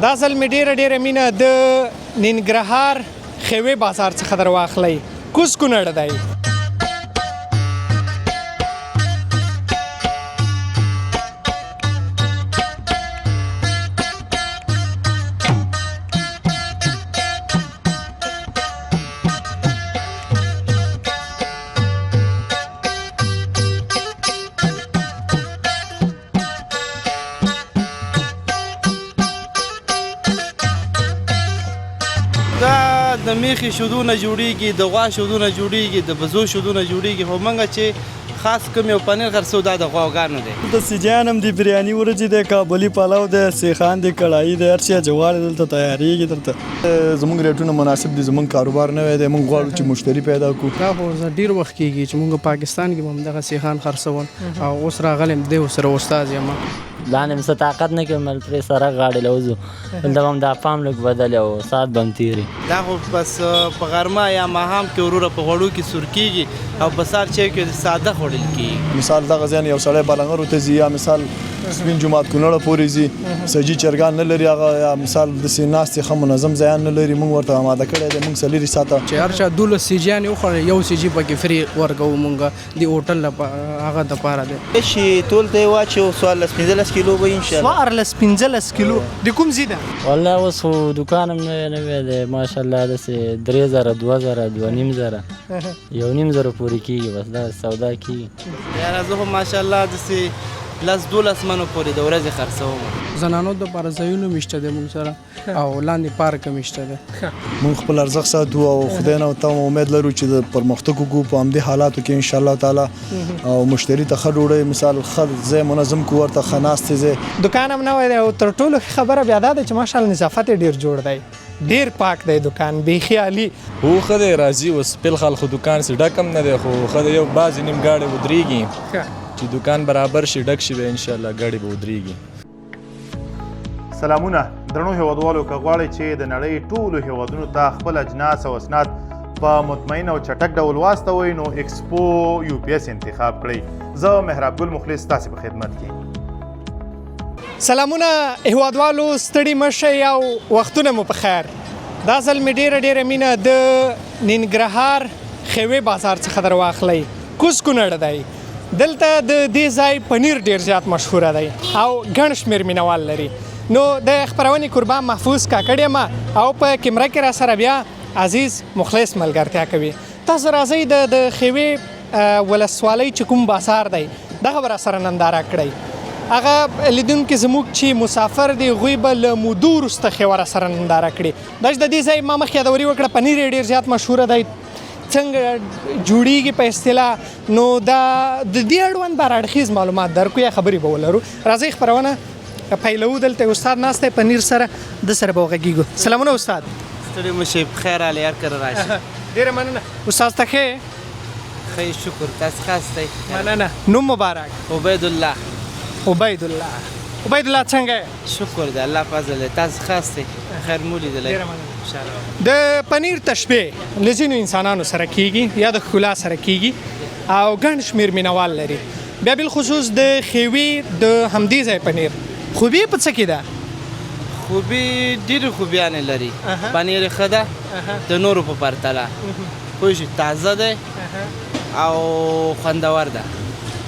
دا ځل مې ډېره مینه د ننګرهار خیوې بازار څخه در واخلی. کوز کونړ دی. د میخي شودونه جوړیږي، د غوا شودونه جوړیږي، د بزو شودونه جوړیږي، خو موږ چې خاص کوم یو پنیر خرڅو دا د غواګانو دی. د سیجان هم دی، بریاني ورځې دی، کابلي پلاو دی، سیخان دی، کړایي دی، هر شی جوار دلته تیاریږي. دلته زموږ ریټونه مناسب دي، زموږ کاروبار نوی دی، موږ غواړو چې مشتري پیدا کړو. دا خو ډېر وخت کېږي چې موږ پاکستان کې هم دغه سیخان خرڅول او اوس راغلی دی ورسره استاد یم. لاندې مې څه طاقت نه کوي مل پرې سره غاړې له وځو دلته به هم دا پام لږ بدل او ساعت به هم تېري. دا خو بس په غرمه یا ماښام کې وروره په غوړو کې سور کېږي او په سهار چای کې ساده خوړل کېږي. مثال دغه ځای یو سړی بالنګرو ته ځي یا مثال سپین جومات کونړه پورې ځي، سجي چرګان نه لري هغه، یا مثال داسې ناستې ښه منظم ځایان نه لري، موږ ورته اماده کړی دی. موږ څلېرې ساعته چې هر چا 12 سیجیانې وخوړل، یو سیجي پکې فری ورکوو موږ د هوټل هغه دپاره دی. شي ټول ته یې واچوو 14-15 کیلو به انشاءالله. 14-15 کیلو د کوم ځای ده؟ والله اوس خو دوکان هم نوی دی ماشاءالله، داسې 3000 2000 2500 1.5 پورې کېږي، بس دا سودا کېږي. یاره زه خو ماشاءالله داسې 10-12 منو پورې د ورځې خرڅوم. زنانو دپاره ځایونه هم شته دی موږ سره او لاندې پارک هم شته دی. موږ خپل ارزښت ساتو او خدای نه ته امید لرو چې د پرمختګ وکړو په همدې حالاتو کې انشاءالله تعالی، او مشتري ته ښه ډوډۍ مثال ښه ځای منظم کړو، ورته ښه ناستې ځای. دکان هم نوی دی او تر ټولو ښه خبره بیا دا ده چې ماشاءالله نظافت یې ډېر جوړ دی، ډېر پاک دی دکان، بیخي عالي. هو ښه دی راځي. اوس فلحال خو دکان سې ډک هم نه دی، خو ښه دی یو بعضې نیم ګاډۍ ودرېږي چې دکان برابر شي ډک شي به انشاءالله ګاډۍ به ودرېږي. سلامونه درنو هیوادوالو، که غواړئ چې د نړۍ ټولو هیوادونو ته خپل اجناس او اسناد په مطمئن او چټک ډول واستوئ نو ایکسپو UPS انتخاب کړئ. زه مهراب ګل مخلص تاسې په خدمت کې. سلامونه هیوادوالو، ستړي مه شئ او وختونه مو په خیر. دا ځل مې ډېره مینه د ننګرهار خیوې بازار څخه در واخلی. کوز کونړ دی. دلته د دې ځای پنیر ډېر زیات مشهوره دی او ګڼ شمېر مینوال لري. نو د خپرونې قربان محفوظ کاکړ یم او په کیمره کې را سره بیا عزیز مخلص ملګرتیا کوي. تاسو راځئ د خیوې ولسوالۍ چې کوم بازار دی دغه به را سره ننداره کړئ. هغه لیدونکي زموږ چې مسافر دي هغوی به له مودو وروسته خیوه را سره ننداره کړي. دا چې د دې ځای ما مخکې یادوري وکړه پنیر یې ډېر زیات مشهوره دی، څنګه جوړیږي په اصطلاح، نو دا د دې اړوند بر اړخیز معلومات درکو یا خبرې به ولرو. راځئ خپرونه پیلوو. دلته استاد ناست دی پنیر سره، د سره به وغږیږو. سلامونه استاد. ستړي مه شئ، په خیر راغلی، هر کله راشئ. ډېره مننه استاد. ته ښه یې؟ ښه شکر، تاسې خاص دی؟ مننه. نوم مبارک؟ عبیدالله. عبیدالله څنګه یې؟ شکر دی، الله فضل دی. تاسې خاص دی؟ خیر مو لیدلی. د پنیر تشبیه له ځینو انسانانو سره کیږي یا د ښکلا سره کیږي او ګڼ شمېر مینوال لري. بیا بالخصوص د خیوې د همدې ځای پنیر خوبي په څه کې ده؟ خوبي ډېرې خوبیانې لري. پنیر یې ښه ده د نورو په پرتله، پوه شو، تازه دی او خوندور ده.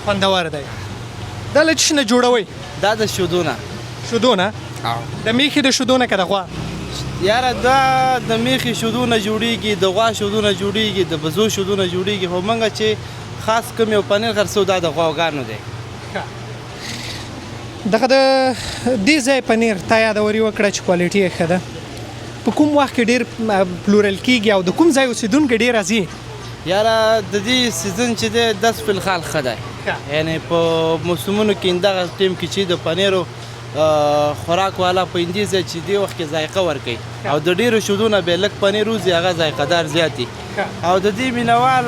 خوندور دی. دا له څه نه جوړوئ؟ دا د شودو نه. شودو نه؟ د میخي د شودو نه که د غوا؟ یاره دا د میخي شودو نه جوړیږي، د غوا شودو نه جوړیږي، د بزو شودو نه جوړیږي، خو موږ چې خاص کوم یو پنیر خرڅو دا د غواګانو دی. دغه د دې ځای پنیر تا یادوري وکړه چې کوالټي یې ښه ده. په کوم وخت کې ډېر پلورل کېږي او د کوم ځای اوسېدونکي ډېر راځي؟ یاره د دې سیزن چې دی داس فلحال ښه دی، یعنې په موسمونو کې دغه ټیم کې چې د پنیرو خوراک والا په همدې ځای چې دې وخت کې ذایقه ورکوي او د ډېرو شودو نه بیا لږ پنیر وځي، هغه ذایقه دار زیات دي او د دې مینوال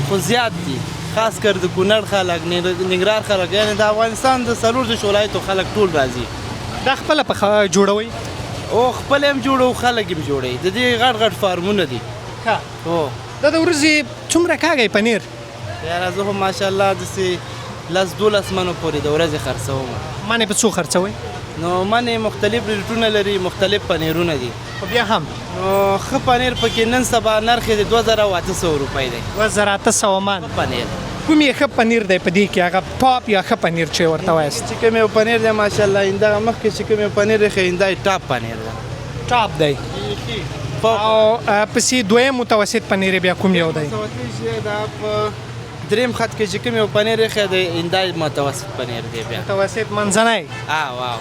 خو زیات دي، خاص کر د کونړ خلک، ننګرهار خلک، یعنې د افغانستان د 14 ولایتو خلک ټول راځي. دا خپله په جوړوئ؟ او خپل هم جوړو، خلک هم جوړوي. د دې غټ فارمونه دي. هو. دا د ورځې څومره کاږئ پنیر؟ یاره زه خو ماشاءالله داسې 10-12 منو پورې د ورځې خرڅوم. مانې په څو خرڅوئ؟ نو منې مختلف ریټونه لري، مختلف پنیرونه دي. خو بیا هم نو ښه پنیر پکې نن سبا نرخ یې 2800 روپۍ دی. 2800 مان پنیر کوم یې ښه پنیر دی په دې کې هغه ټاپ یا ښه پنیر چې ورته وایست؟ چې کوم یو پنیر دی ماشاءالله همدغه مخکې چې کوم یو پنیر دی ښه همدا ټاپ پنیر دی. ټاپ دی. او پسې دویم متوسط پنیر بیا کوم یو دی؟ دا په دریم خط کې چې کوم یو پنیر ښه دی همدا متوسط پنیر دی. بیا متوسط منځنی. واو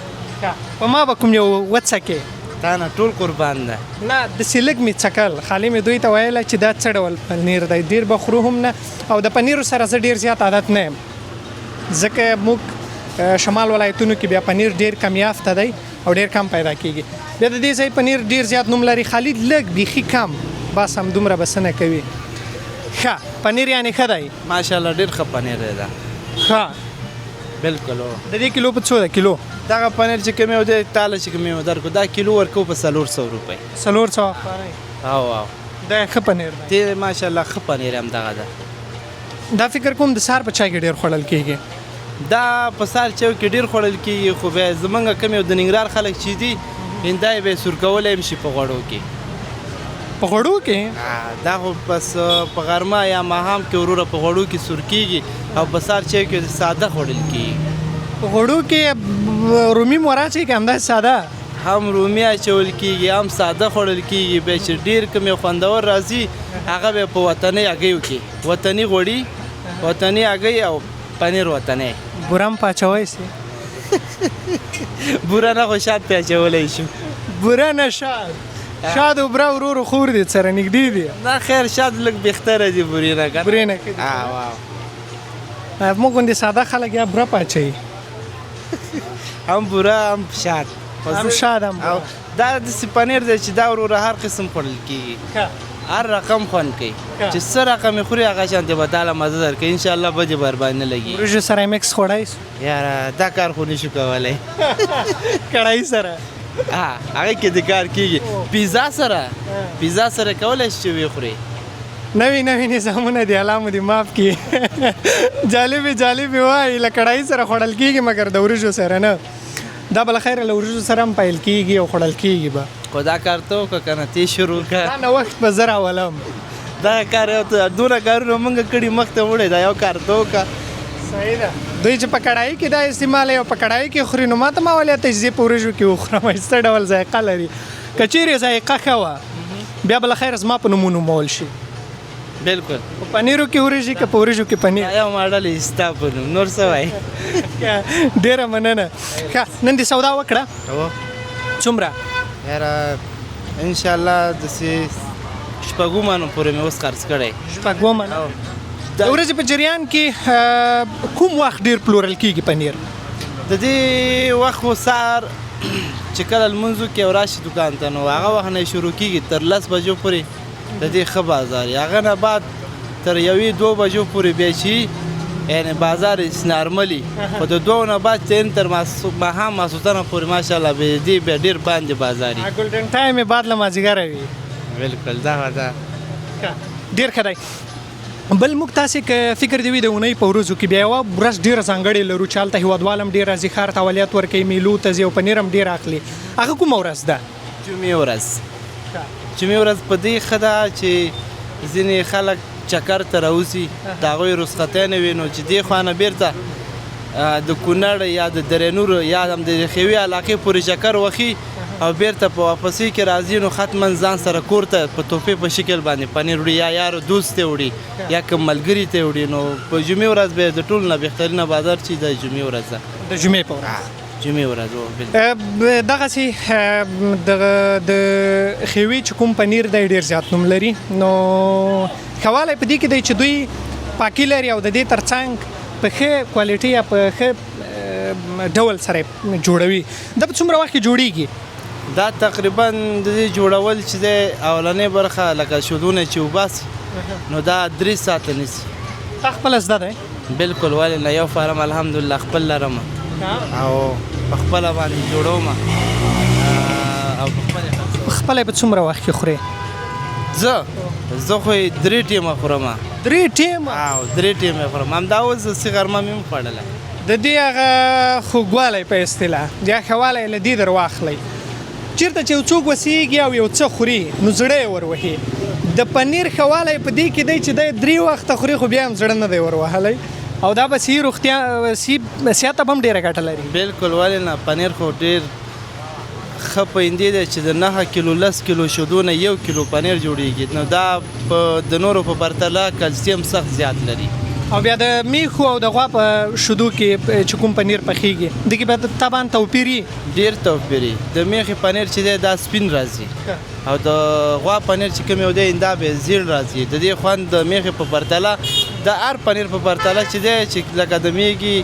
په ما به کوم یو وڅکې؟ تا نه ټول قربان ده. نه داسې لږ مې څکل، خالي مې دوی ته ویله چې دا څه ډول پنیر دی، ډېر به خورو هم نه، او د پنیرو سره زه ډېر زیات عادت نه یم، ځکه موږ شمال ولایتونو کې بیا پنیر ډېر کم یافته دی او ډېر کم پیدا کېږي. بیا د دې ځای پنیر ډېر زیات نوم لري، خالي لږ بیخي کم، بس همدومره بس نه کوي. ښه پنیر یعنې ښه دی ماشاءالله، ډېر ښه پنیر دی دا. ښه بالکل. د دې کیلو په څو ده کیلو؟ دغه پنیر چې کوم یو دی تاله چې کوم یو درکو دا کیلو ورکو په 400 روپۍ. 400 واو دا ښه پنیر دی. دی ماشاءالله ښه پنیر هم دغه ده. دا فکر کوم د سهار په چای کې ډېر خوړل کېږي. دا په سهار چایو کې ډېر خوړل کېږي، خو بیا زمونږ کوم یو د ننګرهار خلک چې دي همدا یې به یې سور کولی هم شي په غوړو کې. په غوړو کې؟ دا خو بس په غرمه یا ماښام کې وروره په غوړو کې سور کېږي او په سهار چایو کې ساده خوړل کېږي. په غوړو کې رومي مور اچوي که همداسې ساده؟ هم رومي اچول کېږي، هم ساده خوړل کېږي. بیا چې ډېر کوم یو خوندور راځي هغه به په وطني هګیو کې، وطني غوړي، وطني هګۍ او پنیر وطني. بوره هم په اچوی سي؟ بوره نه خو شات پې اچولی شو. بوره نه شات؟ شات او بوره ورو ورو خور دي سره نږدې دي؟ نه خیر شات لږ بهتره دي بورې نه که بورې نه ښه دي. موږ غوندې ساده خلک یا بوره په اچوي؟ هم بوره هم شات. هم شات هم بوره. دا داسې پنیر دی چې دا وروره هر قسم خوړل کېږي، هر رقم خوند کوي. چې څه رقم یې خوري هغه شانتې به تاله مزه درکوي. انشاءالله به دې برباد نه لګي. وریژو سره یې مکس خوړی سو؟ یاره دا کار خو نشو کولی. کړاهي سره؟ هغې کې د کار کېږي. پیزا سره کولی شي چې ویې خوري. نوي نظامونه دي، الله مو دې معاف کړي. جالبې وایي له کړاهي سره خوړل کېږي مګر د وریژو سره نه. دا به له خیره له وریژو سره هم پیل کېږي او خوړل کېږي به. خو دا کار ته وکړه که نه تی شروع کړه. دا نوښت به زه راولم. دغه کار یو دونه کارونه مونږ کړي مخته وړی دا یو کار ته وکړه. صحیح ده. دوی چې په کړاهي کې دا استعمالوي او په کړاهي کې خوري نو ما ته ما ویل ته چې زه په وریژو کې وخورم څه ډول ذایقه لري. که چیرې ذایقه ښه وه بیا به له خیره زما په نوم ونومول شي. بالکل. په پنیرو کې وریژې که په وریژو کې پنیر؟ یو ماډل یې ستا په نوم، نور څه وایي. ډېره مننه. ښه نن دې سودا وکړه؟ څومره؟ یاره انشاءالله داسې شپږو منو پورې مې اوس خرڅ کړی. 6 منه؟ د ورځې په جریان کې کوم وخت ډېر پلورل کېږي پنیر؟ د دې وخت خو سهار چې کله لمونځ وکړي او راشي دوکان ته نو هغه وخت نه شروع کېږي تر 10 بجو پورې د دې ښه بازار وي. هغه نه بعد تر 1-2 بجو پورې بیا چې یعنې بازار نارملي، خو د 2 نه بعد چې تر ماښام ماسوتنه پورې ماشاءالله به دې بیا ډېر باندې بازار وي. ګولډن ټایم یې بعد له مازدیګره وي. بالکل دا ډېر ښه دی. بل موږ تاسې که فکر دی وي د اونۍ په ورځو کې بیا یوه ورځ ډېره ځانګړې لرو چې هلته هېوادوال هم ډېر راځي، ښار ته اولیات ورکوي، میلو ته ځي او پنیر هم ډېر اخلي. هغه کومه ورځ ده؟ جمعې ورځ. جمعې ورځ په دې ښه ده چې ځینې خلک چکر ته راوځي، د هغوی رخصتۍ نه وي نو چې دې خوا نه بېرته د کونړ یا د درینور یا هم د ښېوې علاقې پورې چکر وخي او بیرته په واپسۍ کې راځي نو ختما ځان سره کور ته په تحفې په شکل باندې پنیر وړي یا یارو دوست ته وړي یا کوم ملګري ته وړي. نو په جمعې ورځ به د ټولو نه بهترینه بازار چې د جمعې ورځ ده. د جمعې په ورځ؟ جمعې ورځ. دغسې د ښېوې چې کوم پنیر دی ډېر زیات نوم لري، نو ښه والی په دې کې دی چې دوی پاکي لري او د دې تر څنګ په ښه کوالټي یا په ښه ډول سره جوړوي. دا په څومره وخت کې جوړیږي؟ دا تقریبا د دې جوړول چې دی اولنۍ برخه لکه شودونه چې وباسي نو دا 3 ساعته نیسي. تا خپله زده دی؟ بالکل. ولې نه، یو فارم الحمدلله خپل لرم او په خپله باندې جوړوم او په خپله په څومره وخت کې خورې؟ زه خو یې 3 ټیمه خورم. 3 ټیمه؟ 3 ټیمه خورم. همدا اوس داسې غرمه مې هم خوړله. د دې هغه خوږوالی په اصطلاح یا ښهوالی له دې در واخلئ چېرته چې یو څوک وسیږي او یو څه خوري نو زړه یې وروهي د پنیر ښهوالی په دې کې دی چې دی 3 وخته خوري خو بیا هم زړه نه دی وروهلی او دا به صحي روغتیا صحت ته به هم ډېره ګټه لري. بالکل ولې نه پنیر خو ډېر ښه پایندې دی چې د 9 کیلو 10 کیلو شیدو نه 1 کیلو پنیر جوړیږي نو دا د نورو په پرتله کلسیم سخت زیات لري. او بیا د میخو او د غوا په شیدو کې چې کوم پنیر پخیږي دغې به طبعا توپیر وي ډېر توپیر وي. د میخې پنیر چې دی دا سپین راځي او د غوا پنیر چې کوم یو دی دا به زیړ راځي. د دې خوند د میخې په پرتله د هر پنیر په پرتله چې دی چې لکه د میږي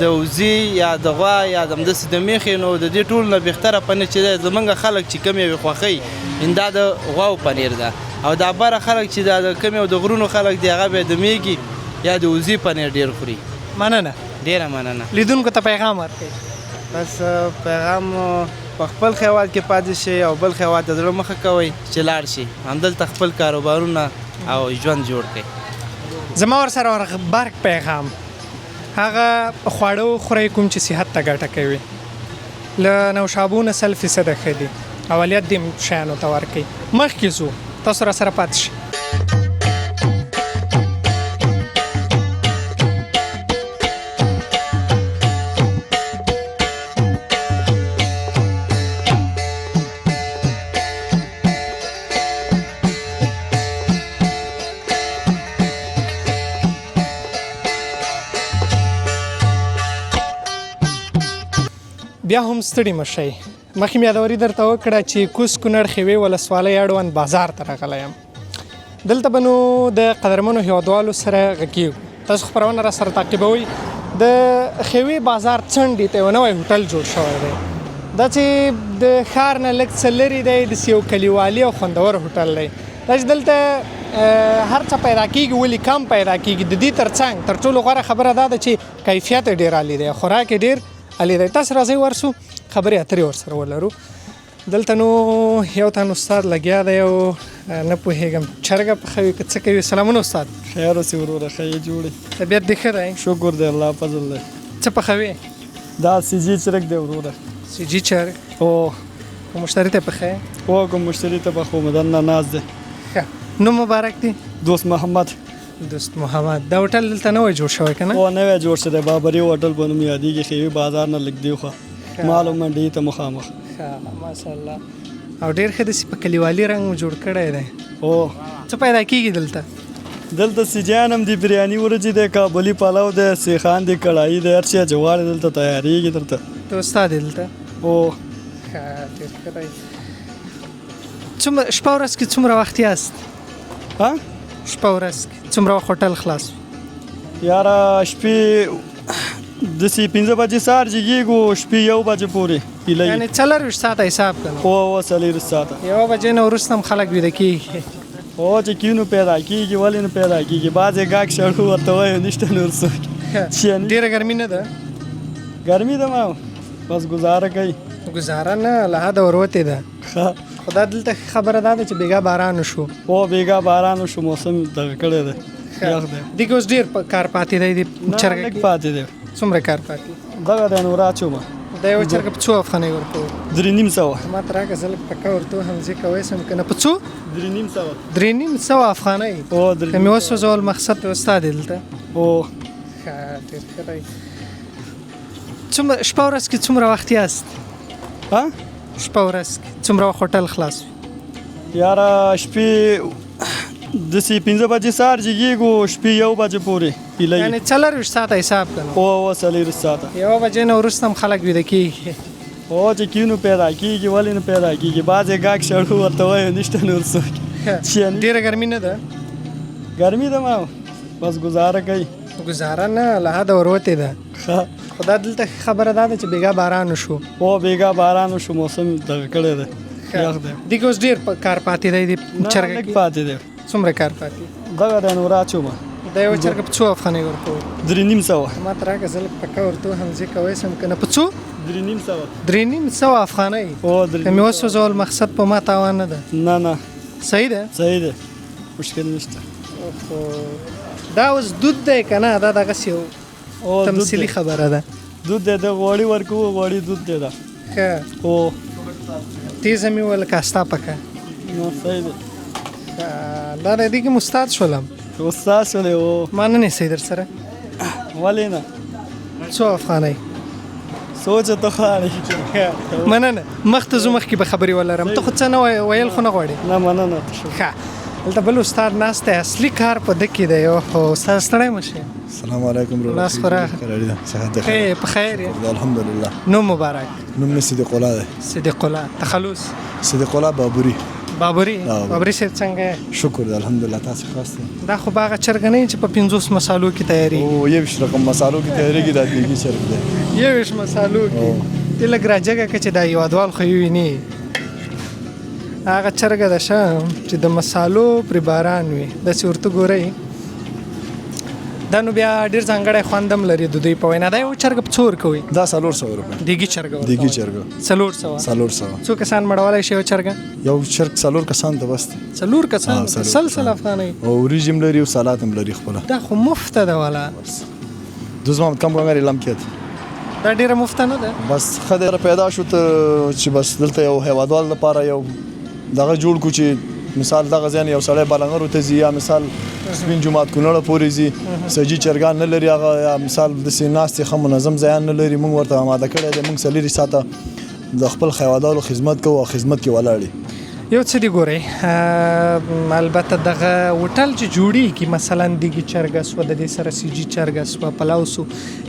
د وزې یا د غوا یا همداسې د میخې نو د دې ټولو نه بهتره پنیر چې دی زمونږ خلک چې کوم یې خوښوي دا د غواو پنیر ده او دا بره خلک چې دا د کوم یو د غرونو خلک دی هغه به د میږي یا د وزې پنیر ډېر خوري. مننه ډېره مننه. لیدونکو ته پیغام ورکړئ. بس پیغام په خپل خیوات کې پاتې شي او بل خیوات د زړه مخه کوئ چې لاړ شي همدلته خپل کاروبارونه او ژوند جوړ کړئ. زما ورسره غبرګ پیغام هغه خواړه وخورئ کوم چې صحت ته ګټه کوي له نوشابو نه 100% ښه دي اولیت دې شیانو ته ورکړئ. مخکې ځو تاسو راسره پاتې شئ. بیا هم ستړي مشئ. مخکې مې یادوري درته وکړه چې کوز کونړ ښېوې ولسوالۍ اړوند بازار ته راغلی یم. دلته به نو د قدرمنو هیوادوالو سره غږیږو. تاسو خپرونه راسره تعقیبوئ. د ښېوې بازار څنډې ته یو نوی هوټل جوړ شوی دی. دا چې د ښار نه لږ څه لرې دی داسې یو کلیوالي او خوندور هوټل دی. دا چې دلته هر څه پیدا کېږي ولې کم پیدا کېږي. د دې تر څنګ تر ټولو غوره خبره دا ده چې کیفیت یې ډېر عالي دی خوراک یې ډېر علی دی. تاسو راځئ ورسو خبرې اترې ورسره ولرو. دلته نو یو تن استاد لګیا دی او نه پوهېږم چرګه پخوي که څه کوي. سلامونه استاد. خیر اوسې وروره ښه یې جوړې طبیعت دې ښه دی؟ شکر دی الله فضل دی. څه پخوي؟ دا سیجي چرګ دی وروره. سیجي چرګ؟ او مشتری ته پخوي؟ او کوم مشتری ته پخوم دننه ناز دی. ښه نوم مبارک دی؟ دوست محمد. دوست محمد. دا هوټل دلته نوی جوړ شوی که نه؟ او نوی جوړ شوی دی بابري هوټل په نوم یادېږي ښېوې بازار نه لږ دی خوا مال او منډۍ ته مخامخ. ښه ماشاءالله. او ډېر ښه داسې په کلیوالي رنګ مو جوړ کړی دی. او څه پیدا کېږي دلته؟ دلته سیجان هم دی بریاني ورجې دی کابلي پلو دی سیخان دی کړایي دی هر شی چې غواړې دلته تیارېږي درته. ته استاد یې دلته؟ او ښه ډېر ښه دی. څومره شپه ورځ کې څومره وخت یاست؟ ها شپه ورځ کې څومره وخت هوټل خلاص؟ یاره شپې داسې 5 بجې سهار جګېږو شپې 1 بجې پورې هیله یعنې 24 ساعته حساب که نه؟ او 40 ساعته. 1 بجې نه وروسته هم خلک ویده کېږي. او چې کینو پیدا کېږي ولې نه پیدا کېږي بعضې ګاګ شړو ورته وایو نشته نور څوک. ډېره ګرمي نه ده؟ ګرمي ده ما بس ګزاره کوي. ګزاره نه له حده وروتې ده. ښه خو دا دلته خبره دا ده چې بیګا باران وشو. او بیګا باران وشو موسم دغه کړی دی یخ دی. دې کې اوس ډېر کار پاتې دی د چرګه لږ پاتې دی. څومره کار پاتې؟ دغه دی نو راچومه دا یوه چرګه په څو افغانۍ ورکوو؟ 3,500. ما ته راکړه زه لږ پکه ورته وهم ځکه ویسم که نه په څو؟ 3,500. 3,500 افغانۍ. او که مې وسوځول مقصد ته استاد دلته. او ښه ډېر ښه دی. څومره شپه ورځ کې څومره وخت یاست؟ ها شپه ورځ کې څومره وخت هوټل خلاص وي؟ یاره شپې داسې 5 بجې سهار جګېږو شپې 1 بجې پورې هیله یعنې 24 ساعته حساب که نه؟ او 40 ساعته. 1 بجې نه وروسته هم خلک ویده کېږي. او چې کینو پیدا کېږي ولې نه پیدا کېږي بعضې ګاګ شړو ورته وایو نشته نور څوک. ډېره ګرمي نه ده؟ ګرمي ده ما بس ګزاره کوي. ګزاره نه له حده وروتې ده. ښه خو دا دلته خبره دا ده چې بیګا باران وشو. او بیګا باران وشو موسم دغه کړی دی یخ دی. دې کې اوس ډېر کار پاتې دی د چرګه لږ کې؟ پاتې دی. څومره کار پاتې؟ دغه دی نو راچومه دا یوه چرګه په څو افغانۍ ورکوو؟ 3,500. ما ته راکړه زه لږ پکه ورته وهم ځکه ویسم که نه په څو؟ 3,500. 3,500 افغانۍ. او که مې وسوځول مقصد په ما تاوان نه ده. نه نه صحیح ده؟ صحیح دی مشکل نشته. دا اوس دود دی که نه دا دغسې یو او تمثیلي خبره ده. دود دی د غوړي ورکو غوړي دود دی دا ښه او تیزه مې ویل که ستا پکه نو صحیح دی دا دی کې مستاد شولم استاد شولې او ما نه نیسئ در سره ولې نه څو افغانۍ سوچ ته خاړې مننه مخ ته زه مخکې به خبرې ولرم ته خو څه نه ویل خو نه غواړې نه مننه ښه دلته بل استاد ناست دی اصلي کار په ده کې دی خو استاد ستړی مه شې السلام علیکم لاس خورا صحت خیر په خیر یې الحمدلله نوم مبارک نوم مې صدیق الله دی صدیق الله تخلص صدیق الله بابوري بابوري بابوري صاحب څنګه یې شکر دی الحمدلله تاسو خاص دی دا خو به هغه چرګ نه چې په 50 مسالو کې تیارېږي او 21 رقم مسالو کې تیارېږي دا دیګي چرګ دی 21 مسالو کې ته لږ راجګه که چې دا هېوادوال خو یې ویني هغه چرګه ده شه چې د مسالو پرې باران وي داسې ورته ګورئ دا نو بیا ډېر ځانګړی خوند هم لري د دوی په وینا دا یو چرګ په څو ورکوئ دا 400 روپۍ دیګي چرګ دیګي چرګ 400 څو کسان مړولی شي یو چرګه یو چرګ 4 کسان ته بس 4 کسان سلسل افغانۍ او وریجې هم لري او سالات هم لري خپله دا خو مفته ده والا دوز محمد کم غنګر اعلان کړ دا ډیره مفته نه ده بس خدای پیدا شو ته چې بس دلته یو هیوادوال لپاره یو دغه جوړ کو چې مثال دغه ځان یو سړی بالنګرو ته ځي یا مثال سپین جماعت کونړ پورې ځي سجي چرګان نه لري هغه یا مثال د سیناستې خه منظم ځایان نه لري موږ ورته آماده کړی دی موږ سلیری ساته د خپل هیوادوالو خدمت کوو او خدمت کې ولاړی یو څه دی ګورئ البته دغه هوټل چې جوړیږي مثلا دیګي چرګه سوه د دې سره سیجي چرګه سوه پلاو سو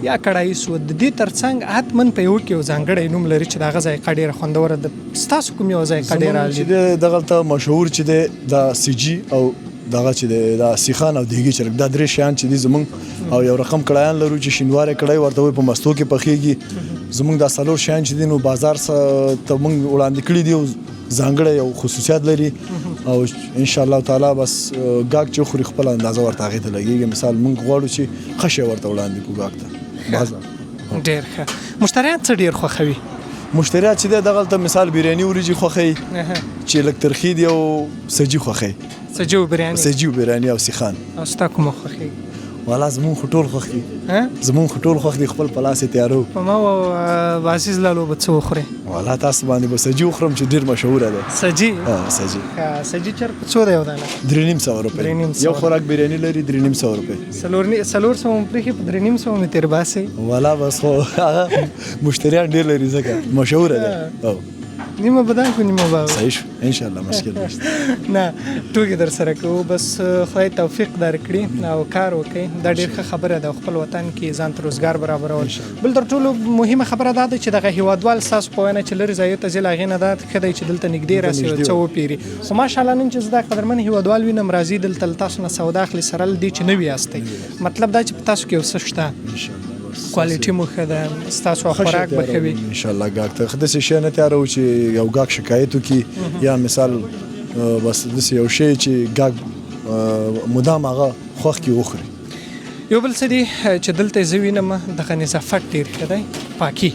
یا کړایي سوه د دې ترڅنګ حتمن په یو کې یو ځانګړی نوم لري چې د هغه ذایقه ډېره خوندوره ده ستاسو کوم یو ذایقه ډېره چې دغلته مشهور چې دی د سیجي او دغه چې دی د سیخان او دیګي چرګ دا درې شیان چې دي زمونږ او یو رقم کړایان لرو چې شینوارې کړای ورته وي په مستو کې پخېږي زمونږ دا څلور شیان چې دي نو بازار ته موږ وړاندې کړي دي ځانګړی یو خصوصیات لري او ان شاء الله تعالی بس ګاګ چې خوري خپل اندازه ورته هغې ته لګېږي مثال موږ غواړو چې ښه شی ورته وړاندې کړو ګاګ ته بازار ډېر ښه مشتریان څه ډېر خوښوي مشتریات چې دی دغلته مثال بریاني وریجې خوښوي چې لږ ترخي دي او سجي خوښوي سجي او بریاني سجي او بریاني او سیخان او ستا کومه خوښوي والا زمون خو ټول خوښ دي زمون خو ټول خوښ دي خپل په لاس یې تیارو په ما او عزیز لالو به څه وخورې والا تاسو باندې به سجي وخورم چې ډېر مشهوره ده سجي سجي سجي چرګ په څو دی یو دانه 350 روپۍ یو خوراک بریاني لري 350 روپۍ 400 مو پرېښي په 350 مې تېر باسئ والا بس خو هغه مشتریان ډېر لري ځکه مشهوره ده نیمه بدن کو نیمه باور صحیح شو ان شاء الله مشکل نشته نه ټوکې در سره کوو بس خدای توفیق درکړي او کار وکړي دا ډېر ښه خبره ده خپل وطن کې ځان ته روزګار برابرول بل تر ټولو مهمه خبره دا ده چې دغه هیوادوال ستاسو په وینا چې لرې ځایو ته ځي له هغې نه دا ښه دی چې دلته نږدې راسي او څه وپېري خو ماشاءالله نن چې زه دا قدرمن هیوادوال وینم راځي دلته له تاسو نه سودا اخلي سره له دې چې نوي یاستئ مطلب دا چې په تاسو کې یو څه شته کوالټي مو ښه ده ستاسو خوراک به ښه وي ان شاء الله ګاګ ته داسې شی نه تیارو چې یو ګاګ شکایت وکړي یا مثال بس داسې یو شی چې ګاګ مدام هغه خوښ کې وخوري یو بل څه دي چې دلته زه وینم دغه نظافت ډېر ښه دی پاکي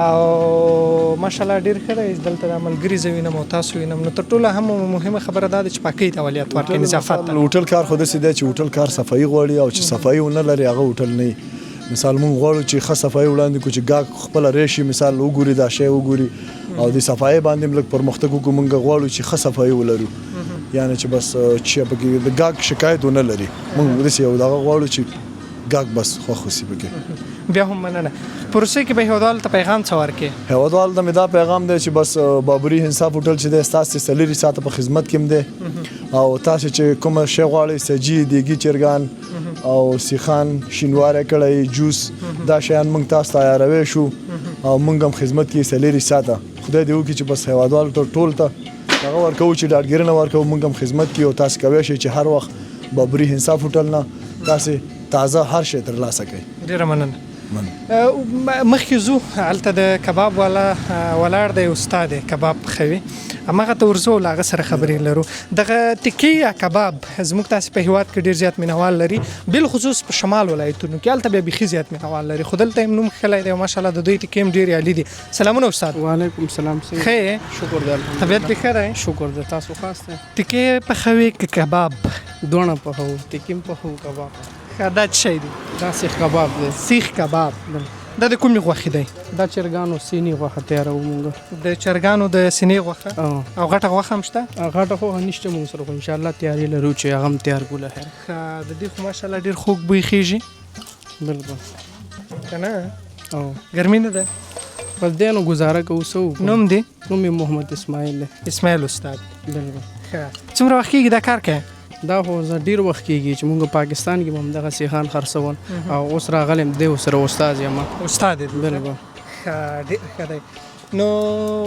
او ماشاءالله ډېر ښه دی دلته د ملګري زه وینم او تاسو وینم نو تر ټولو هم مهمه خبره دا ده چې پاکۍ ته اولویت ورکړئ نظافت ته هوټل کار خو داسې دی چې هوټل کار صفایي غواړي او چې صفایي ونه لري هغه هوټل نه مثال مونږ غواړو چې ښه صفایي وړاندې کړو چې ګاګ خپله ریشي مثال وګوري دا شی وګوري او د صفایي باندې هم لږ پرمختګ وکړو مونږ غواړو چې ښه صفایي ولرو یعنې چې بس چې پکې د ګاګ شکایت ونه لري مونږ داسې یو دغه غواړو چې ګاګ بس خوښ اوسي پکې بیا هم مننه پروسې کې به هیوادوال ته پیغام څه ورکړې هیوادوال ته مې دا پیغام دی چې بس بابري انصاف هوټل چې دی ستاسې څلېرې ساعته په خدمت کې هم دی او تاسو چې کومه شی غواړئ سجي دیګي چرګان او سیخان شینوارې کړی جوس دا شیان موږ تاسو ته عیاروی شو او موږ هم خدمت کې څلېرې ساعته خدای دې وکړي چې بس هیوادوالو ته ټول ته هغه ورکوو چې ډاډګیرنه ورکوو موږ هم خدمت کې او تاسو کولی شئ چې هر وخت بابري انصاف هوټل نه تاسې تازه هر شی ترلاسه کړئ ډېره مننه مخکې ځو هلته د کباب والا ولاړ دی استاد دی کباب پخوي هماغه ته ورځو له هغه سره خبرې لرو دغه تکې یا کباب زموږ تاسې په هېواد کې ډېر زیات مینهوال لري بالخصوص په شمال ولایتونو کې هلته بیا بیخي زیات مینهوال لري خو دلته هم نوم ښکلی دی او ماشاءالله د دوی تکې هم ډېرې عالي دي سلامونه استاد وعلیکم السلام ښه یې شکر دی طبیعت دې ښه دی شکر د تاسو خاص دی تکې پخوي که کباب دواړه پخوو تکې هم پخوو کباب دا څه شی دی؟ دا سیخ کباب دی. سیخ کباب. دا د کومې غوښې دی؟ دا چرګانو سینې غوښه تیاروو مونږ. د چرګانو د سینې غوښه او غټه غوښه هم شته؟ غټه غوښه نشته مونږ سره، خو انشاءالله تیاری لرو چې هغه هم تیار کړو. ښه، د دې خو ماشاءالله ډېر خوږ بوی خیږي. بالکل که نه؟ او ګرمي نه ده؟ بس دی نو ګزاره کوو. څه وکړو؟ نوم دی؟ نوم یې محمد اسماعیل دی. اسماعیل استاد. بالکل. ښه، څومره وخت کېږي دا کار کوې؟ دا خو ډېر وخت کېږي چې مونږ پاکستان کې هم همدغه سیخان خرڅول او اوس راغلی یم دی ورسره استاد یم. استاد یې؟ بالکل. ښه، ډېر ښه دی. نو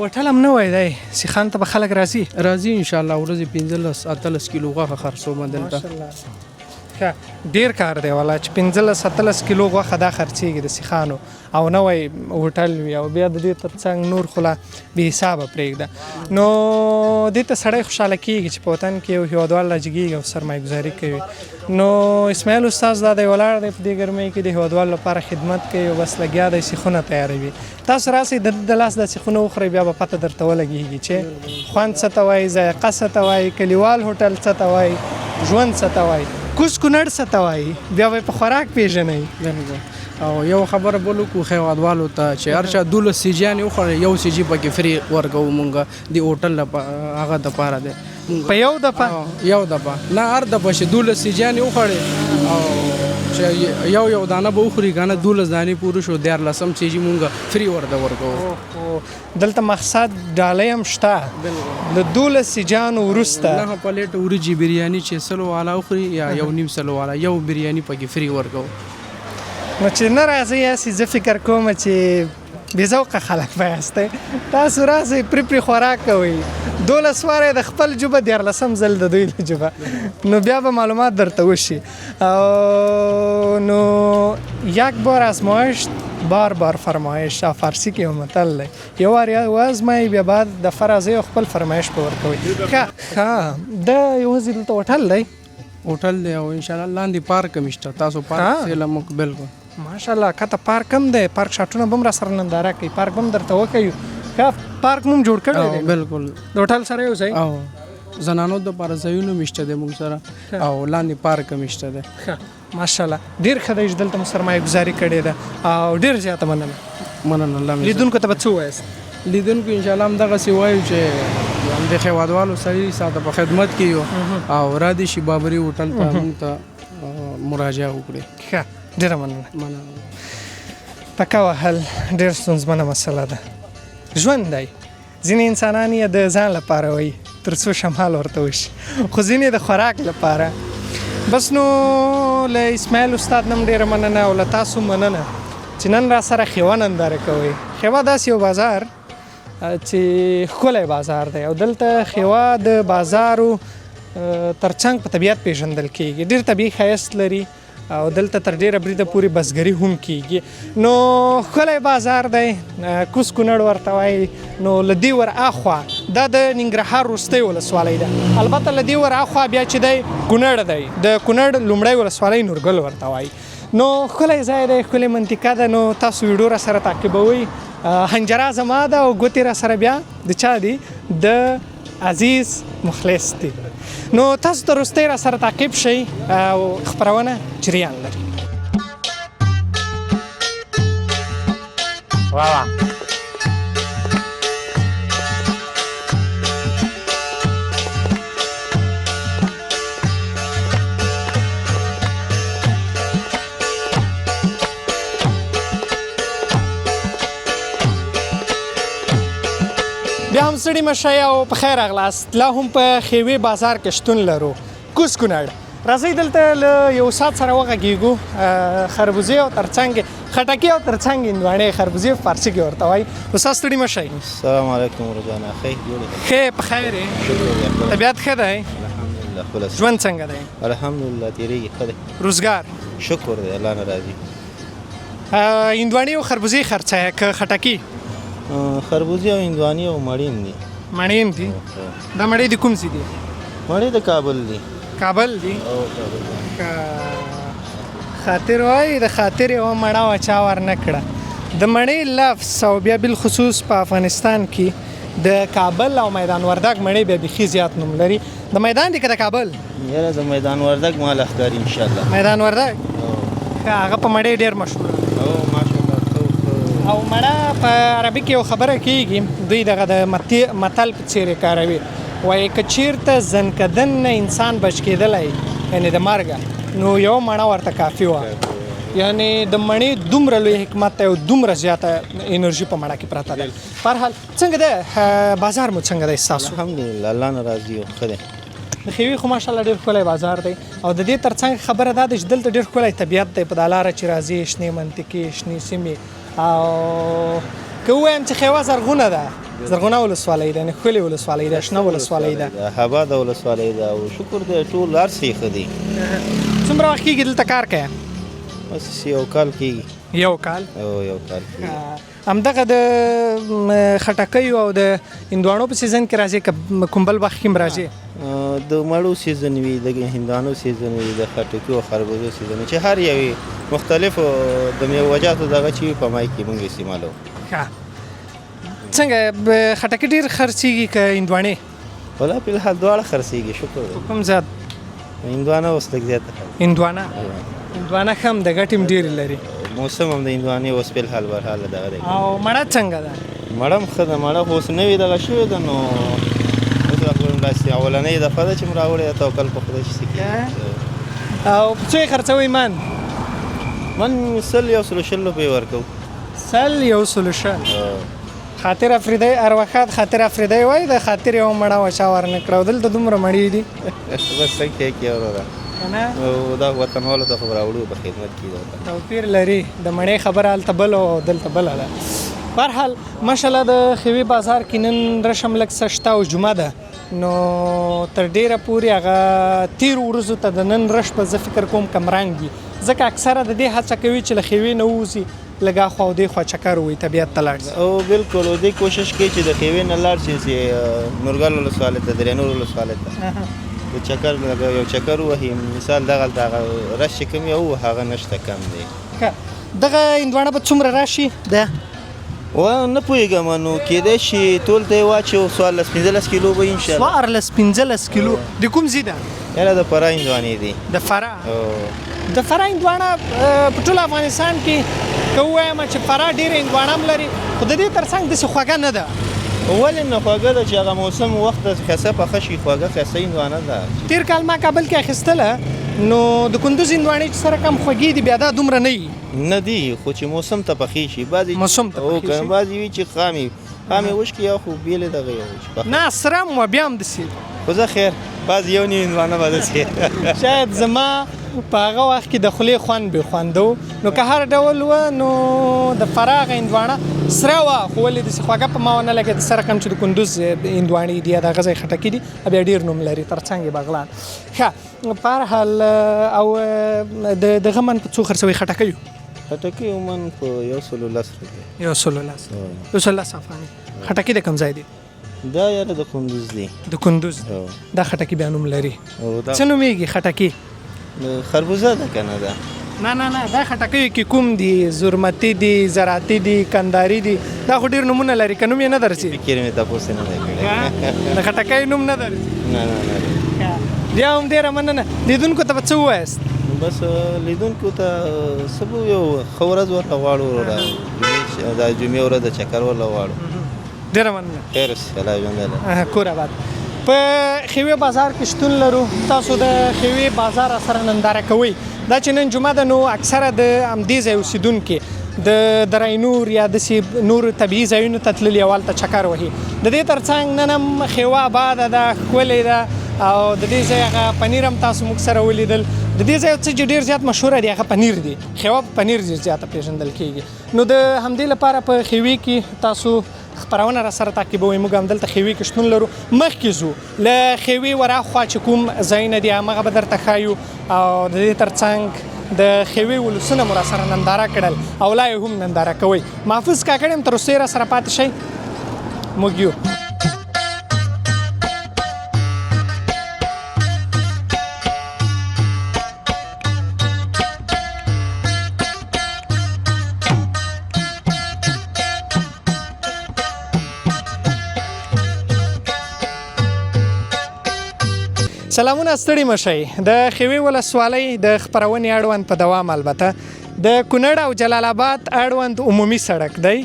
هوټل هم نوی دی، سیخان ته به خلک راځي؟ راځي انشاءالله. ورځې 15-18 کیلو غوښه خرڅوم دلته. ښه، ډېر کار دی والا چې 15-17 کیلو غوښه دا خرڅېږي د سیخانو او نوی هوټل وي او بیا د دې تر څنګ نور خو لا بې حسابه پرېږده. نو دې ته سړی خوشحاله کېږي چې په وطن کې یو هېوادوال راجګېږي او سرمایه ګزاري کوي. نو اسماعیل استاد دا دی ولاړ دی په دې ګرمۍ کې د هېوادوال لپاره خدمت کوي او بس لګیا دی سیخونه تیاروي. تاسو راسئ د لاس دا سیخونه وخورئ بیا به پته درته ولګېږي چې خوند څه ته وایي، ذایقه څه ته وایي، کلیوال هوټل څه ته وایي، ژوند څه ته وایي، کوز کونړ څه ته وایي، بیا به یې په خوراک پېژنئ. او یو خبره بل وکړو هېوادوالو ته چې هر چا 12 سیجیانې وخوړی، یو سیجي پکې فری ورکوو مونږ د هوټل هغه دپاره دی. په یو دفعه؟ یو دفعه نه، هر دفعه چې 12 سیجیانې وخوړې او چې یو دانه به وخوري که نه 12 دانې پوره شو 14 سیجي مونږ فری ورته ورکوو. دلته مقصد ډالۍ هم شته د 12 سیجانو وروسته؟ 9 پلیټ وریجې بریاني چې 100 والا وخوري یا 1.5 والا یو بریاني پکې فری ورکوو. نو چې نه راځئ یاسې زه فکر کوم چې بې ذوقه خلک به یاستئ. تاسو راسئ پرې خوراک کوئ. 12 واره د خپل جوبه 14 ځل د دوی د جوبه، نو بیا به معلومات درته وشي. او نو یک بار آزمایش بار بار فرمایش، فارسی کې یو متل دی، یو وار وازمایئ بیا بعد دفعه راځئ او خپل فرمایش به ورکوئ. ښه، دا یوازې دلته هوټل دی؟ هوټل دی او انشاءالله لاندې پارک هم شته. تاسو پارک سیله موږ بالکل ماشاءالله. کته پارک هم دی، پارک شاټونه به هم را سره ننداره کوي، پارک به هم درته وښیو. ښه، پارک مو هم جوړ کړی دی؟ بالکل. د هوټل سره یو ځای؟ او زنانو دپاره ځایونه هم شته دی موږ سره او لاندې پارک هم شته دی. ښه، ماشاءالله ډېر ښه دی چې دلته مو سرمایه ګزاري کړې ده او ډېر زیاته مننه. مننه. لیدونکو ته به څه ووایاست؟ لیدونکو انشاءالله همدغسې وایو چې د هېوادوالو سړي ساته په خدمت کې یو او را دې شي بابري هوټل ته موږ ته مراجعه وکړي. ښه، ډېره مننه. پکه وهل ډېر ستونزمنه مسله ده. ژوند دی، ځینې انسانان یې د ځان لپاره وایي تر څو شمال ورته وشي، خو ځینې د خوراک لپاره. بس نو له اسماعیل استاد نه هم ډېره مننه او له تاسو مننه چې نن را سره خیوه ننداره کوئ. خیوه داسې یو بازار چې ښکلی بازار دی او دلته خیوه د بازارو ترڅنګ په طبیعت پیژندل کېږي. ډېر طبیعي ښایست لري او دلته تر ډېره بریده پورې بزګري هم کېږي. نو ښکلی بازار دی، کوز کونړ ورته وایي. نو له دې ور اخوا دا د ننګرهار وروستی ولسوالۍ ده. البته له دې ور اخوا بیا چې دی کونړ دی، د کونړ لومړی ولسوالۍ نورګل ورته وایي. نو ښکلی ځای دی، ښکلې منطقه ده. نو تاسو ویډیو را سره تعقیبوئ. هنجره زما ده او ګوتې را سره بیا د چا دي؟ د عزیز مخلص دي. نو تاسو تر وروستۍ را سره تعقیب شئ او خپرونه جریان لري. بیا هم ستړي مه شئ او په خیر راغلاست. لا هم په خیوې بازار کې شتون لرو، کوز کونړ. راځئ دلته له یو استاد سره وغږېږو. خربوزې او ترڅنګ خټکي او ترڅنګ هندواڼې، خربوزې په فارسي کې ورته وایي. استاد ستړي مه شئ. السلام علیکم ورجانه. ښه، په خیر یې؟ طبیعت ښه دی؟ الحمدلله. ژوند څنګه دی؟ الحمدلله تېرېږي، ښه دی. روزګار؟ شکر دی، الله نه راضي. هندواڼې او خربوزې خرڅوئ که خټکي؟ خربوزې او هندواڼې او مړین دي. مړین دي؟ دا مړې د کوم ځای دي؟ مړې د کابل دي. کابل دي؟ خاطر وایي د خاطر یوه مړه وه چا ور نه کړه. د مړې لفظ او بیا بالخصوص په افغانستان کې د کابل او میدان وردګ مڼې بیا بیخي زیات نوم لري. د میدان دي که د کابل؟ یاره د میدان وردګ مال اخکاري ان شاء الله. میدان وردګ هغه په مڼې ډېر مشهور او ماشاءالله. او مڼه په عربي کې یو خبره کېږي، دوی دغه د متل په څېر یې کاروي، وایي که چېرته زنکدن نه انسان بچ کېدلی یعنې د مرګه نو یوه مڼه ورته کافي وه. یعنې د مڼې دومره لوی حکمت دی او دومره زیاته انرژي په مڼه کې پرته ده. په هر حال څنګه دی بازار مو څنګه دی ستاسو؟ الحمدلله الله نه راضي یو ښه دی. د ښېوې خو ماشاءالله ډېر ښکلی بازار دی او د دې ترڅنګ خبره دا ده چې دلته ډېر ښکلی طبیعت دی. په دا لاره چې راځې شنې منطقې شنې سیمې، او که ووایم چې ښېوه زرغونه ده، زرغونه ولسوالۍ ده، یعنې ښکلې ولسوالۍ ده، شنه ولسوالۍ ده، آباده ولسوالۍ ده او شکر دی ټول هر څه ښه دي. څومره وخت کېږي دلته کار کوې؟ بس یو کال کېږي. یو کال؟ یو کال کېږي. همدغه د خټکیو او د هندواڼو په سیزن کې راځي که کوم بل وخت کې هم راځي؟ د مڼو سیزن وي، د هندوانو سیزن وي، د خټکیو او خربوزو سیزن وي، چې هر یوې مختلفو د میوهجاتو دغه چې وي په مای کې موږ استعمالوو. څنګه خټکي ډېر خرڅېږي که هندواڼې؟ والله په الحال دواړه خرڅېږي شکر دی. کوم زیات؟ هندوانه اوس لږ زیاته هندوانه ښه هم د ګټې هم ډېرې لري. موسم هم د هندوانې اوس په الحال برحاله دغه دی. او مڼه څنګه ده؟ مڼه هم ښه ده. مڼه خو اوس نوې دغه شوې ده، نو اوس داسې اولنۍ دفعه ده چې مو راوړې ده. توکل په خدای چې څه کېږي. او په څو یې خرڅوئ من؟ من 100 روپۍ ورکوو. 100 خاطر افریدی اروخات خاطر افریدی وای د خاطر یو مړه وچا ورنه کړو دلته دومره مړی دي. بس څنګه کې اوره او دا وطنوالو د خبر اورو په خدمت کې ده. توپیر لري د مړې خبره ال تبل او دلته بل ده. په هر حال ماشاءالله د ښېوې بازار کې نن رشم لږ سشته او جمعه ده، نو تر ډیره پورې هغه تیر ورځو ته د نن رش په زه فکر کوم کمرنګ وي، ځکه اکثره د دې هڅه کوي چې له ښېوې نه ووځي لږ اخوا او دې خوا چکر ووایي، طبیعت ته لاړ شي. او بالکل او دې کوشش کوي چې د ښېوې نه لاړ شي چې نورګل ولسوالۍ ته، دریا نور ولسوالۍ ته د چکر یو چکر ووهي. مثال دغلته رش چې کوم یو هغه نشته، کم دی. دغه هندواڼه به څومره راشي ده؟ نه پوهېږم، نو کېدای شي ټول ته یې واچو 14-15 کیلو به انشاءالله. 14-15 کیلو. د کوم ځای ده؟ یاره د فراه هندوانې دي. د فراه؟ د فراه هندواڼه په ټول افغانستان کې که ووایم چې فراه ډېره هندواڼه هم لري، خو د دې ترڅنګ داسې خوږه نه ده. ولې نه خوږه ده چې هغه موسم وخت ښایسته پخه شي، خوږه ښایسته هندوانه ده. تېر کال ما کابل کې اخیستله، نو د کندوز هندواڼې چې سره کم خوږې دي بیا دا دومره نه وي. نه دي، خو چې موسم ته پخې شي بعضې موسم ته پخې شي، بعضې وي چې خامې وشکي یا خو بېلې دغه یو نه سره م بیا هم داسې خو زه خیر بعضې یو نیم هندوانه به داسې شاید زما په هغه وخت کې د خولې خوند بې خوند و، نو که هر ډول و نو د فراه هغه هندواڼه سره وه، خو ولې داسې خوږه په ما ونه لګېده. سره کم چې د کندوز هندواڼې دي یا د هغه ځای خټکي دي بیا ډېر نوم لري، تر څنګ یې بغلان. ښه په هر حال او د دغه من په څو خرڅوئ خټکیو؟ خټکیو من په 110 روپۍ. 110 افغاني. خټکي د کوم ځای دي؟ دا یاره د کندوز دي. د کندوز دا خټکي بیا نوم لري. څه نومېږي خټکي؟ خربوزه ده که نه ده؟ نه دا خټکیو کې کوم دي؟ زرمتي دي، زراعتي دي، کنداري دي، دا خو ډېر نومونه لري، که نوم یې نه درځي؟ فکر مې تپوس نه دی کړی. د خټکیو نوم نه درځي؟ نه. بیا هم ډېره مننه. لیدونکو ته به څه ووایاست؟ بس لیدونکو ته څه به یو ښه ورځ ورته غواړو، د جمعې ورځ د چکر ورله غواړو. ډېره مننه. خیر اوسې، الله ژوندی لري. کور آباد. په ښېوې بازار کې شتون لرو. تاسو د ښېوې بازار سره ننداره کوئ. دا چې نن جمعه ده نو اکثره د همدې ځای اوسېدونکي د دراینور یا داسې نورو طبیعي ځایونو ته تللي او هلته چکر وهي. د دې ترڅنګ نن هم ښېوه آباده ده، ښکلې ده، او د دې ځای هغه پنیر هم تاسو موږ سره ولیدل. د دې ځای څه چې ډېر زیات مشهوره دي هغه پنیر دي. ښېوه په پنیر ډېر زیاته پېژندل کېږي. نو د همدې لپاره په ښېوې کې تاسو خپرونه را سره تعقیبوئ. موږ هم دلته ښېوې کې شتون لرو. مخکې ځو له ښېوې وراخوا چې کوم ځایونه دي هماغه به درته ښایو، او د دې ترڅنګ د ښېوې ولسونه مو را سره ننداره کړل او لا یې هم ننداره کوئ. محفوظ کاکړ یم، تر اوسه را سره پاتې شئ. موږ یو سلامونه ستړي مشئ. د ښوی ولسوالۍ د خپرونې اړوند په دوام البته د کونړ او جلال آباد اړوند عمومي سړک دی.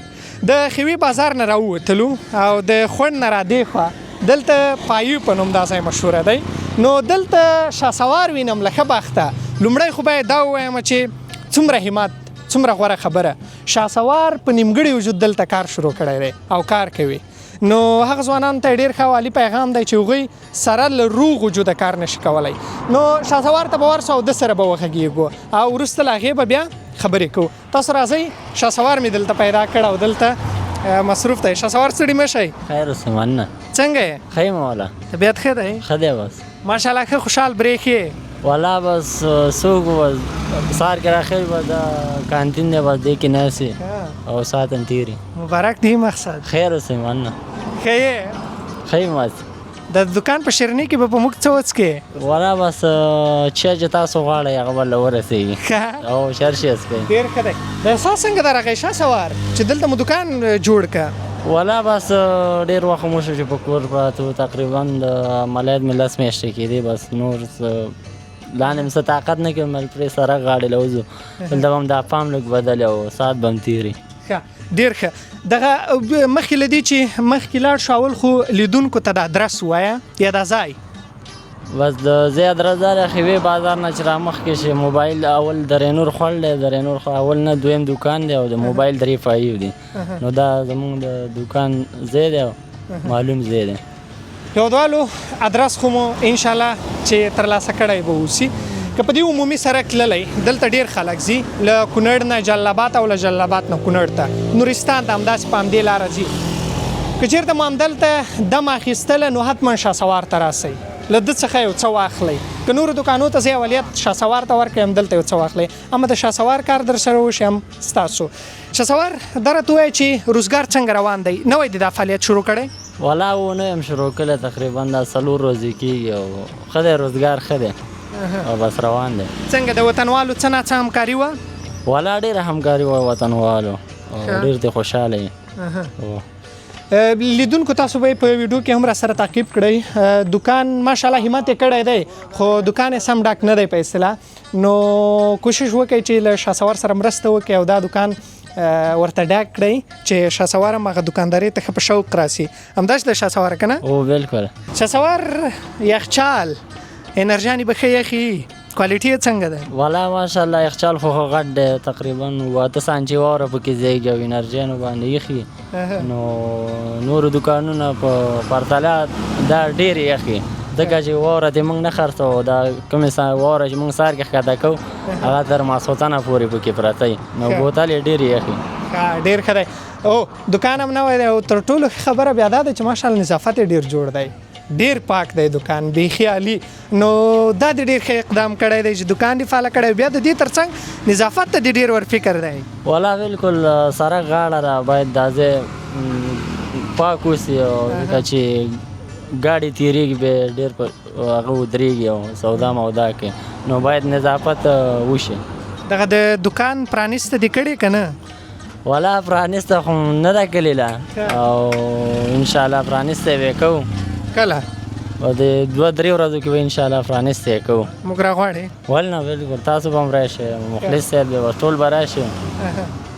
د ښوی بازار نه راووتلو او د خوند نه را دې خوا دلته پایو په نوم دا ځای مشهوره دی. نو دلته شاسوار وینم له ښه بخته. لومړی خو باید دا ووایم چې څومره همت، څومره غوره خبره. شاسوار په نیمګړي وجود دلته کار شروع کړی دی او کار کوي. نو هغه ځوانانو ته ډېر ښه والي پیغام دی چې هغوی سره له روغ وجوده کار نشي کولی. نو شاسوار ته به ورسو او ده سره به وغږېږو او وروسته له هغې به بیا خبرې کوو. تاسو راځئ، شاسوار مې دلته پیدا کړ او دلته مصروف دی. شاسوار ستړي مه شئ. خیر اوسې مننه. څنګه یې؟ ښه یم والا. طبیعت ښه دی؟ ښه دی بس. ماشاءالله ښه خوشحال برېښې. والا بس څوک بس سهار کې راخېږي به دا کانتین دی بس دې کې ناستې او ساعت هم تېري. مبارک دی مقصد. خیر اوسې مننه. ښه یې؟ ښه یم بس. د دکان په شیریني کې به په موږ څه وڅکې؟ والا بس چای چې تاسو غواړئ هغه به له ورسېږي او شرشي څکئ. ډېر ښه دی. د احساس څنګه درغی شاسوار چې دلته مو دکان جوړ که؟ والا بس ډېر وخت مو شو چې په کور پراته وو. تقریبا د عملیات مې 10 میاشتې کېدې. بس نور لاندې مې څه طاقت نه کوي مل پرې سړک غاړې له وځو. دلته به هم دا پام لږ بدل او ساعت به هم تېري. ښه ډېر ښه. دغه مخکې له دې چې مخکې لاړ شو اول خو لیدونکو ته د ادرس ووایه یا دا ځای. بس د ځای ادرس دا دی ښوی بازار نه چې رامخکې شي موبایل اول د رینور خوړ دی. د رینور اول نه دویم دکان دی او د موبایل 3 فایو دی. نو دا زمونږ د دکان ځای دی معلوم ځای دی. هیوادوالو ادرس خو مو انشاءالله چې ترلاسه کړی به اوسي. که په دې عمومي سړک تللی دلته ډېر خلک ځي له کونړ نه جلال آباد او له جلال آباد نه کونړ ته نورستان ته همداسې په همدې لاره ځي. که چېرته مو همدلته دم اخیستله نو حتما شاسوار ته راسئ، له ده څخه یو څه واخلئ. که نورو دکانو ته ځئ اولیت شاسوار ته ورکړئ همدلته یو څه واخلئ. اما د شاسوار کار در سره وشي هم ستاسو. شاسوار دا راته ووایه چې روزګار څنګه روان دی؟ نوی دی دا فعالیت شروع کړی؟ والا ونه یم شروع کړی تقریبا دا 4 ورځې کېږي او ښه دی روزګار ښه دی او بس روان دی. څنګه د وطنوالو څه ناڅه همکاري وه؟ والا ډېره همکاري وه وطنوالو او ډېر دې خوشحاله یې. لیدونکو تاسو به په ویډیو کې هم را سره تعقیب کړئ. دکان ماشاءالله همت یې کړی دی خو دکان یې سم ډک نه دی په اصطلاح. نو کوشش وکړئ چې له شاسوار سره مرسته وکړئ او دا دکان ورته ډک کړئ چې شاسوار هم هغه دکاندارۍ ته ښه په شوق راسي. همداسې د شاسوار که نه؟ او بالکل. شاسوار یخچال انرژیانې به ښه یخي کوالټي یې څنګه ده؟ والا ماشاءالله یخچال خو غټ دی تقریبا 8 سانچې واوره پکې ځایږي او انرژیانو باندې یخي. نو نورو دکانونه په پرتله دا ډېرې یخي ځکه چې واوره دې موږ نه خرڅوو. دا کومې واوره چې موږ سهار کې ښکته کوو هغه تر ماسخوتنه پورې پکې پرته وي. نو بوتل یې ډېرې یخي. ډېر ښه دی. او دکان هم نوی دی او تر ټولو خبره بیا دا ده چې ماشاءالله نظافت یې ډېر جوړ دی، ډېر پاک دی دکان، بیخي عالي. نو دا د ډېر ښه اقدام کړی دی چې دکان دې فعاله کړی. بیا د دې تر څنګ نظافت ته دې ډېر ورفکر دی. والا بالکل سړک غاړه را باید دا ځای پاک اوسي او ځکه چې ګاډي تېرېږي بیا ډېر په هغه ودرېږي او سودا مودا کوي. نو باید نظافت وشي. دغه د دکان پرانیسته دې کړې که نه؟ والا پرانیسته خو نه ده کړې لا او انشاءالله پرانیسته به کوو. کله؟ او د 2-3 ورځو کې به انشاءالله پرانیسته یې کوو. موږ راغواړې؟ ول نه بالکل تاسو به هم راشئ، مخلص صاحب به ټول به راشئ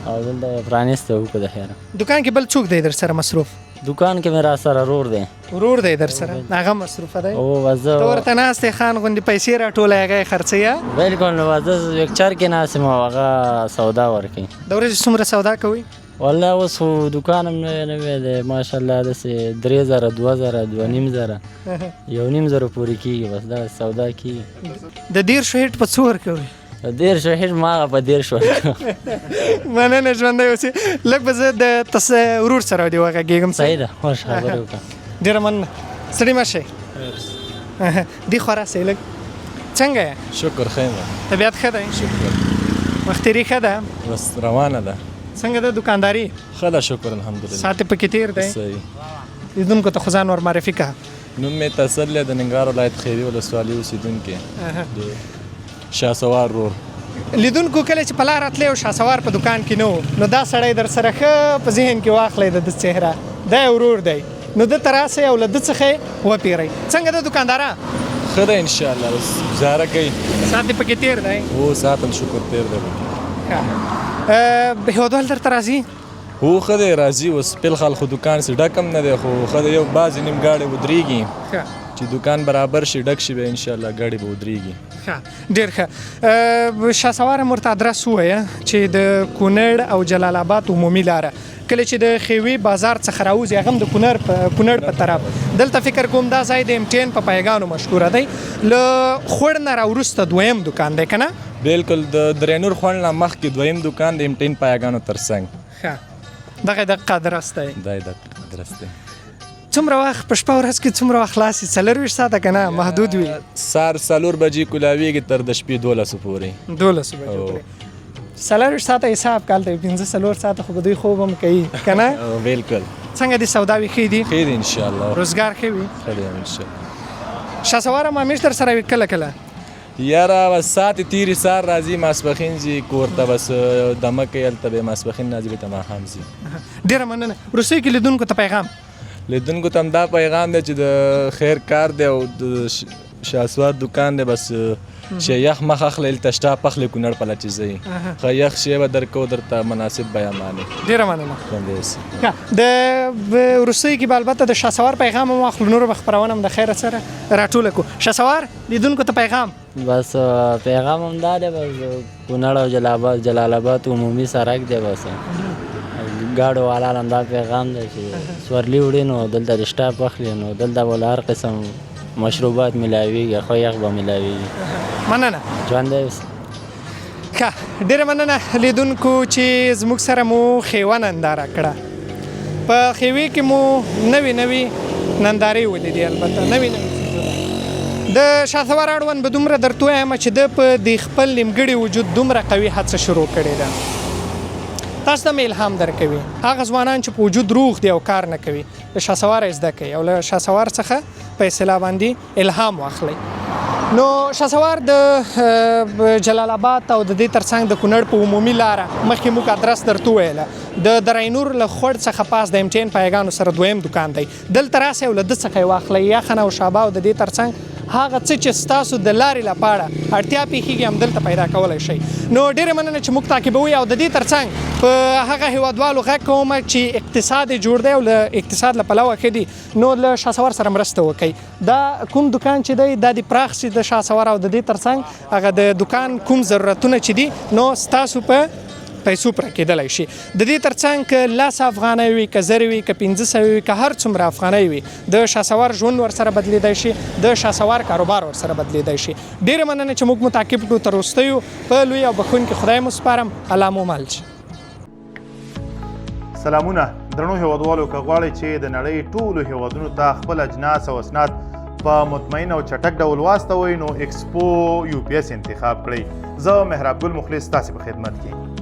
او دلته پرانیسته وکړو. د خیره دکان کې بل څوک دی در سره مصروف؟ دکان کې مې را سره ورور دی. ورور دی در سره؟ هغه مصروفه دی؟ او بس زه ته ورته ناست یې خان غوندې پیسې راټولوې هغه یې خرڅوې؟ بالکل. نو بس زه ویکچر کې ناست یم او هغه سودا ورکوي. د ورځې څومره سودا کوئ؟ والله اوس خو دکان هم نوی دی ماشاءالله داسې 3000 2000 2500 1.5 پورې کېږي. بس دا سودا کېږي. د 10 هیټ په څو ورکوئ؟ 10 هیټ ما هغه په 10 ورکوم. مننه ژوندی اوسې. لږ به زه د تاسو ورور سره دې وغږېږم. صحیح ده خوش خبرې وکړه. ډېره مننه. ستړي مه شئ. دې خوا راسئ لږ. څنګه یې؟ شکر ښه یم. طبیعت ښه دی؟ شکر. وختیري ښه ده؟ بس روانه ده. څنګه ده دکانداري؟ ښه ده شکر الحمدلله. ساعت یې پکې تېر دی؟ صحیح. لیدونکو ته خو ځان ور معرفي کړه. نوم مې تسل دی، د ننګرهار ولایت خیري ولسوالۍ اوسېدونکی شاسوار رور. لیدونکو کله چې په لاره تللی او شاسوار په دکان کې نه و نو دا سړی در سره ښه په ذهن کې واخلی د ده څهره. دا یې ورور دی. نو ده ته راسئ او له ده څخه یې وپېرئ. څنګه ده دکانداره؟ ښه ده انشاءالله بس ګزاره کوي ساعت دې پکې تیر دی هو ساعت هم شکر تیر دی هیوادوال درته راځي هو ښه دی راځي اوس فلحال خو دکان سي ډک هم نه دی خو ښه دی یو بعضې نیم ګاډۍ ودرېږي چې دکان برابر شي ډک شي بیا انشاءالله ګاډۍ به ودرېږي ډېر ښه شهسوار هم ورته ادرس ووایه چې د کونړ او جلال آباد عمومي لاره کله چې د خیوي بازار څخه راوځي هغه هم د کونړ په طرف دلته فکر کوم دا ځای د امټین په پایګانو مشهوره دی له خوړ نه راوروسته دویم دکان دی که نه بلکل د درینور خوړ نه مخکې دویم دکان د امټین پایګانو تر څنګ دغه دقیقه ادرس دی دا یې دقیق ادرس دی څومره وخت په شپه ورځ کې څومره وخت خلاص وي 24 ساعته که نه محدود وي سهار 4 بجې کولاویږي تر د شپې 12 پورې 12 بجې پورې 24 ساعته حساب کال دی 15 ساعته خو به دوی خوب هم کوي که نه بلکل څنګه دي سوداوي ښې دي ښې دي انشاءالله روزګار ښه وي ښه دی انشاءالله شهسوار هم همیش در سره وي کله کله یاره بس ساعت تیری سار راځي ماسپښین ځي کور ته بس دمه کوي هلته به ماسپښین نه ځي بېرته ماښام ځي ډېره مننه وروستیو کې لیدونکو ته پیغام لیدونکو ته هم دا پیغام دی چې د خیر کار دی او د شهسوار دکان دی بس چې یخ مخ اخلي هلته شته پخلی کونړ پله چې ځئ ښه یخ شی به درکو درته مناسب بیامانې ډېره مننه بندوس د وروستیو کې به البته د شهسوار پیغام هم واخلو نور به خپرونه هم د خیره سره راټوله کړو شهسوار لیدونکو ته پیغام بس پیغام هم دا دی بس کونړ او جلال آباد عمومي سړک دی بس ګاډو والا هم دا پیغام دی چې سورلي وړي نو دلته د شته پخلي نو دلته به هر قسم مشروبات ملاویږي ښه یخ به ملاویږي مننه ژوندی اوسه ښه ډېره مننه لیدونکو چې زموږ سره مو خیوه ننداره کړه په خیوې کې مو نوې نندارې ولیدې البته نوې د شهسوار اړوند به دومره درته ووایم چې ده په د خپل نیمګړي وجود دومره قوي هڅه شروع کړې ده تاسو ته مې الهام درکوي هغه ځوانان چې په وجود روغ دي او کار نه کوي له شهسواره زده کوي او له شهسوار څخه په اصطلاح باندې الهام واخلئ نو شهسوار د جلال آباد او د دې ترڅنګ د کونړ په عمومي لاره مخکې موږ ادرس درته وویله د درینور له خوړ څخه پاس د امټین پایګانو سره دویم دکان دی دلته راسئ او له ده څخه یې واخلئ یخن او شابه او د دې ترڅنګ هغه څه چې ستاسو د لارې لپاره اړتیا پیښیږي هم دلته پیدا کولی شئ نو ډېرې مننه چې موږ تعقیبوئ او د دې ترڅنګ په هغه هیوادوالو غږ کوم چې اقتصاد یې جوړ دی او له اقتصاد له پلوه ښه دي نو له شهسوار سره مرسته وکړئ دا کوم دکان چې دی دا د پراخ سي د شهسوار او د دې ترڅنګ هغه د دکان کوم ضرورتونه چې دي نو ستاسو په پیسو پوره کېدلی شي د دې ترڅنګ که 10 افغانۍ وي که 1000 وي که 500 وي که هر څومره افغانۍ وي د شهسوار ژوند ورسره بدلیدی شي د شهسوار کاروبار ورسره بدلیدی شي ډېرې مننه چې موږ متعقب کړو تر وروستیو په لوی او بخښونکي خدای مو سپارم الله مو مل شي سلامونه درنو هیوادوالو که غواړئ چې د نړۍ ټولو هیوادونو ته خپل اجناس او اسناد په مطمئن او چټک ډول واستوئ نو ایکسپو UPS انتخاب کړئ زه مهراب ګل مخلص تاسې په خدمت کې